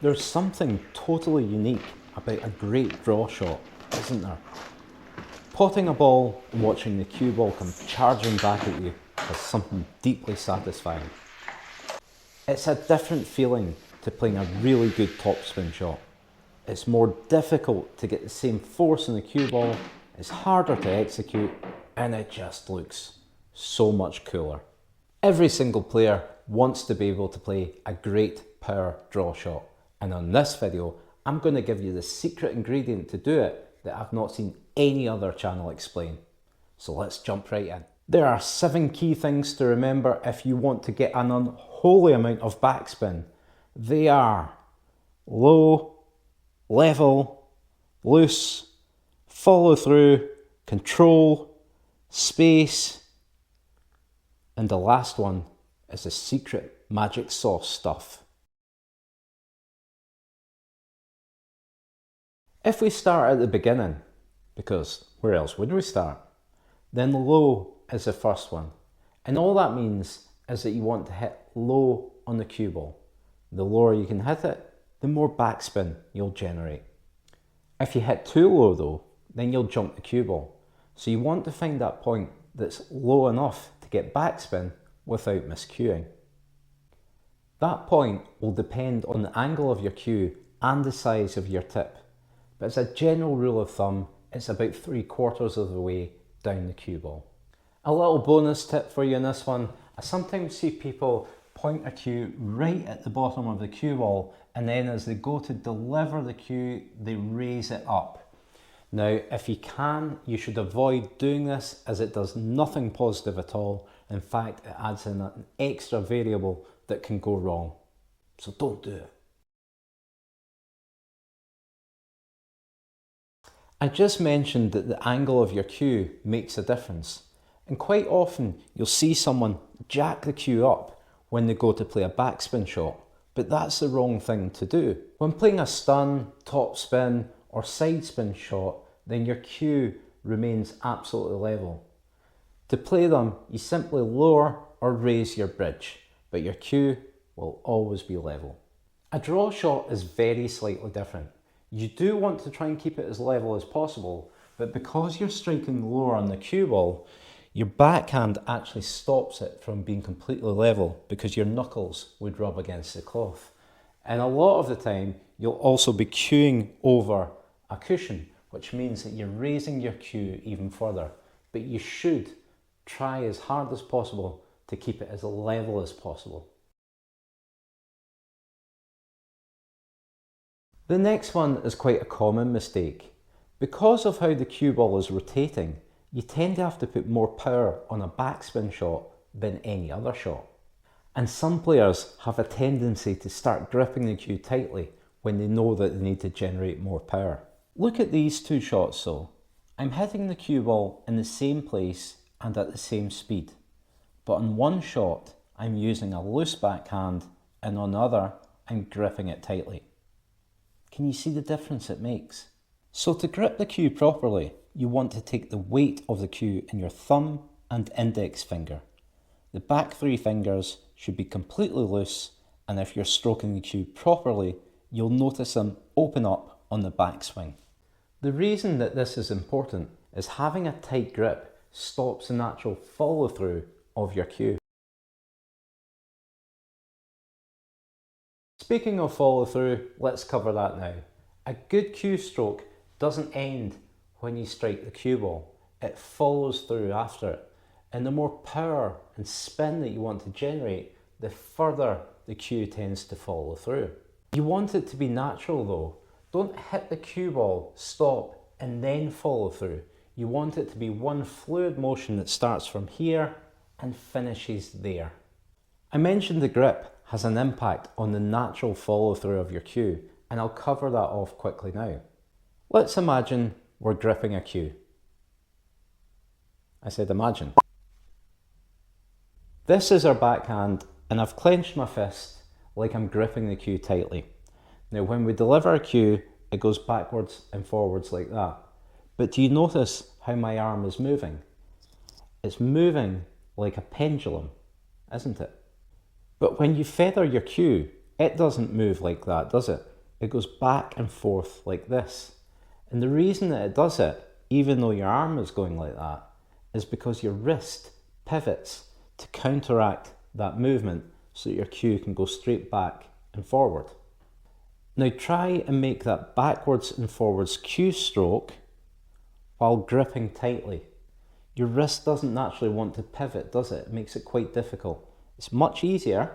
There's something totally unique about a great draw shot, isn't there? Potting a ball and watching the cue ball come charging back at you is something deeply satisfying. It's a different feeling to playing a really good topspin shot. It's more difficult to get the same force in the cue ball, it's harder to execute, and it just looks so much cooler. Every single player wants to be able to play a great power draw shot, and on this video I'm going to give you the secret ingredient to do it that I've not seen any other channel explain. So let's jump right in. There are 7 key things to remember if you want to get an unholy amount of backspin. They are low, level, loose, follow through, control, space, and the last one is the secret magic sauce stuff. If we start at the beginning, because where else would we start? Then low is the first one. And all that means is that you want to hit low on the cue ball. The lower you can hit it, the more backspin you'll generate. If you hit too low though, then you'll jump the cue ball. So you want to find that point that's low enough to get backspin without miscuing. That point will depend on the angle of your cue and the size of your tip. But as a general rule of thumb, it's about 3/4 of the way down the cue ball. A little bonus tip for you in this one, I sometimes see people point a cue right at the bottom of the cue ball, and then as they go to deliver the cue, they raise it up. Now, if you can, you should avoid doing this as it does nothing positive at all. In fact, it adds in an extra variable that can go wrong. So don't do it. I just mentioned that the angle of your cue makes a difference, and quite often you'll see someone jack the cue up when they go to play a backspin shot, but that's the wrong thing to do. When playing a stun, topspin or side spin shot, then your cue remains absolutely level. To play them, you simply lower or raise your bridge, but your cue will always be level. A draw shot is very slightly different. You do want to try and keep it as level as possible, but because you're striking lower on the cue ball, your backhand actually stops it from being completely level because your knuckles would rub against the cloth. And a lot of the time, you'll also be cueing over a cushion, which means that you're raising your cue even further. But you should try as hard as possible to keep it as level as possible. The next one is quite a common mistake. Because of how the cue ball is rotating, you tend to have to put more power on a backspin shot than any other shot. And some players have a tendency to start gripping the cue tightly when they know that they need to generate more power. Look at these 2 shots though. I'm hitting the cue ball in the same place and at the same speed. But on one shot, I'm using a loose backhand, and on the other, I'm gripping it tightly. Can you see the difference it makes? So to grip the cue properly, you want to take the weight of the cue in your thumb and index finger. The back 3 fingers should be completely loose, and if you're stroking the cue properly, you'll notice them open up on the backswing. The reason that this is important is having a tight grip stops the natural follow through of your cue. Speaking of follow through, let's cover that now. A good cue stroke doesn't end when you strike the cue ball. It follows through after it. And the more power and spin that you want to generate, the further the cue tends to follow through. You want it to be natural though. Don't hit the cue ball, stop, and then follow through. You want it to be one fluid motion that starts from here and finishes there. I mentioned the grip has an impact on the natural follow through of your cue, and I'll cover that off quickly now. Let's imagine we're gripping a cue. I said imagine. This is our backhand, and I've clenched my fist like I'm gripping the cue tightly. Now when we deliver a cue, it goes backwards and forwards like that. But do you notice how my arm is moving? It's moving like a pendulum, isn't it? But when you feather your cue, It doesn't move like that, does it? It goes back and forth like this. And the reason that it does it, even though your arm is going like that, is because your wrist pivots to counteract that movement so that your cue can go straight back and forward. Now try and make that backwards and forwards cue stroke while gripping tightly. Your wrist doesn't naturally want to pivot, does it? It makes it quite difficult. It's much easier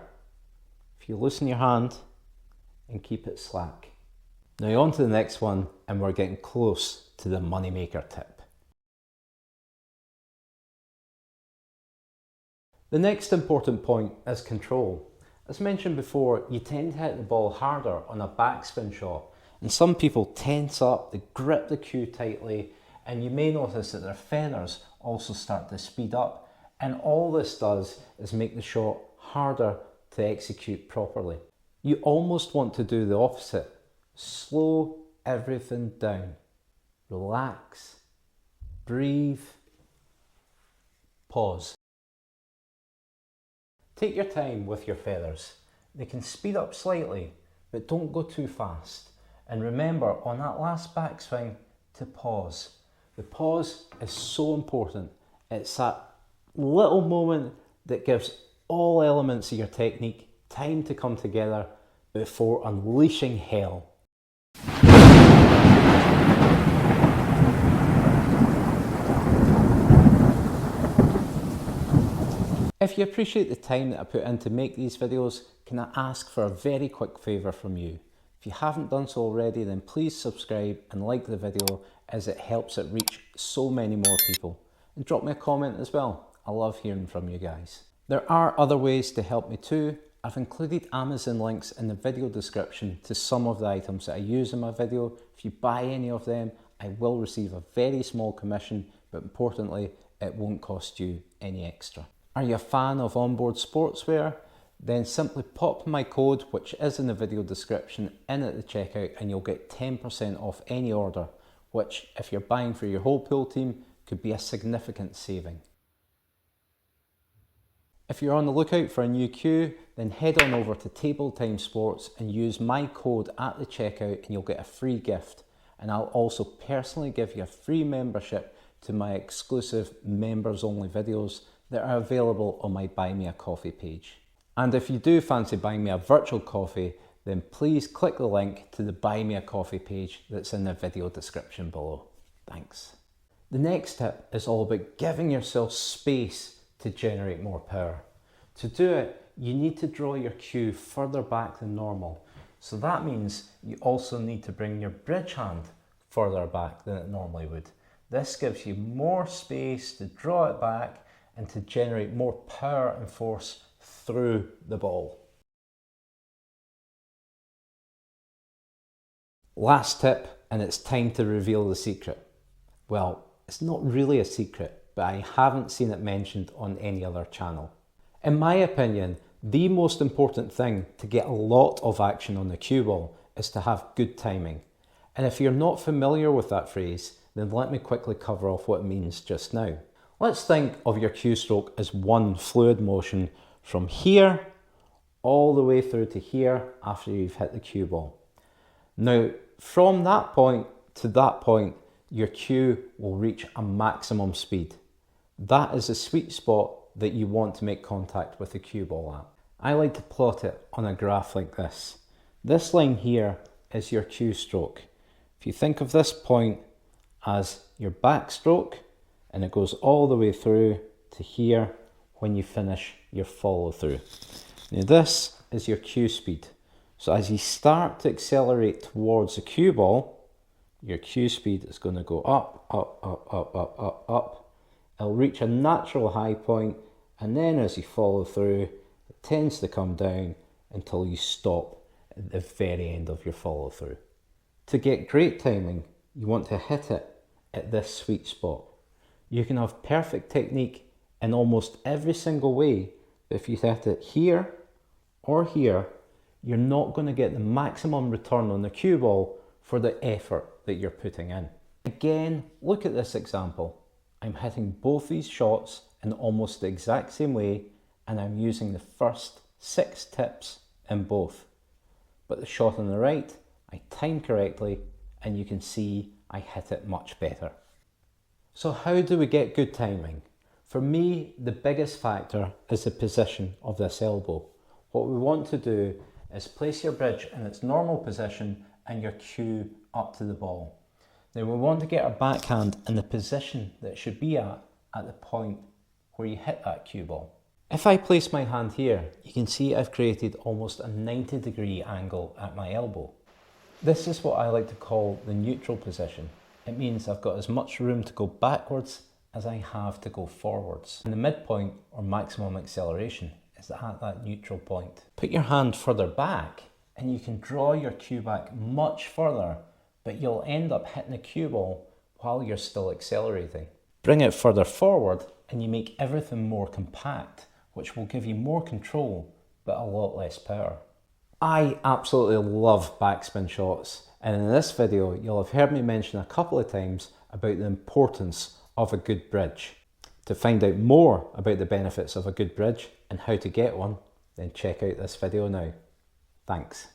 if you loosen your hand and keep it slack. Now on to the next one, and we're getting close to the moneymaker tip. The next important point is control. As mentioned before, you tend to hit the ball harder on a backspin shot, and some people tense up, they grip the cue tightly, and you may notice that their feathers also start to speed up, and all this does is make the shot harder to execute properly. You almost want to do the opposite. Slow everything down. Relax, breathe, pause. Take your time with your feathers. They can speed up slightly, but don't go too fast. And remember, on that last backswing, to pause. The pause is so important. It's that little moment that gives all elements of your technique time to come together before unleashing hell. If you appreciate the time that I put in to make these videos, can I ask for a very quick favour from you? If you haven't done so already, then please subscribe and like the video, as it helps it reach so many more people. And drop me a comment as well. I love hearing from you guys. There are other ways to help me too. I've included Amazon links in the video description to some of the items that I use in my video. If you buy any of them, I will receive a very small commission, but importantly, it won't cost you any extra. Are you a fan of onboard sportswear? Then simply pop my code, which is in the video description, in at the checkout, and you'll get 10% off any order, which, if you're buying for your whole pool team, could be a significant saving. If you're on the lookout for a new cue, then head on over to Table Time Sports and use my code at the checkout, and you'll get a free gift. And I'll also personally give you a free membership to my exclusive members only videos that are available on my Buy Me a Coffee page. And if you do fancy buying me a virtual coffee, then please click the link to the Buy Me a Coffee page that's in the video description below. Thanks. The next tip is all about giving yourself space to generate more power. To do it, you need to draw your cue further back than normal. So that means you also need to bring your bridge hand further back than it normally would. This gives you more space to draw it back and to generate more power and force through the ball. Last tip, and it's time to reveal the secret. Well, it's not really a secret, but I haven't seen it mentioned on any other channel. In my opinion, the most important thing to get a lot of action on the cue ball is to have good timing. And if you're not familiar with that phrase, then let me quickly cover off what it means just now. Let's think of your cue stroke as one fluid motion from here all the way through to here after you've hit the cue ball. Now, from that point to that point, your cue will reach a maximum speed. That is the sweet spot that you want to make contact with the cue ball at. I like to plot it on a graph like this. This line here is your cue stroke. If you think of this point as your backstroke, and it goes all the way through to here when you finish your follow through. Now this is your cue speed. So as you start to accelerate towards the cue ball, your cue speed is going to go up, up, up, up, up, up, up. It'll reach a natural high point, and then as you follow through, it tends to come down until you stop at the very end of your follow through. To get great timing, you want to hit it at this sweet spot. You can have perfect technique in almost every single way, but if you hit it here or here, you're not going to get the maximum return on the cue ball for the effort that you're putting in. Again, look at this example. I'm hitting both these shots in almost the exact same way, and I'm using the first 6 tips in both. But the shot on the right, I timed correctly, and you can see I hit it much better. So how do we get good timing? For me, the biggest factor is the position of this elbow. What we want to do is place your bridge in its normal position and your cue up to the ball. Now we want to get our backhand in the position that it should be at the point where you hit that cue ball. If I place my hand here, you can see I've created almost a 90-degree angle at my elbow. This is what I like to call the neutral position. It means I've got as much room to go backwards as I have to go forwards. And the midpoint, or maximum acceleration, is at that neutral point. Put your hand further back and you can draw your cue back much further, but you'll end up hitting the cue ball while you're still accelerating. Bring it further forward and you make everything more compact, which will give you more control, but a lot less power. I absolutely love backspin shots, and in this video you'll have heard me mention a couple of times about the importance of a good bridge. To find out more about the benefits of a good bridge and how to get one, then check out this video now. Thanks.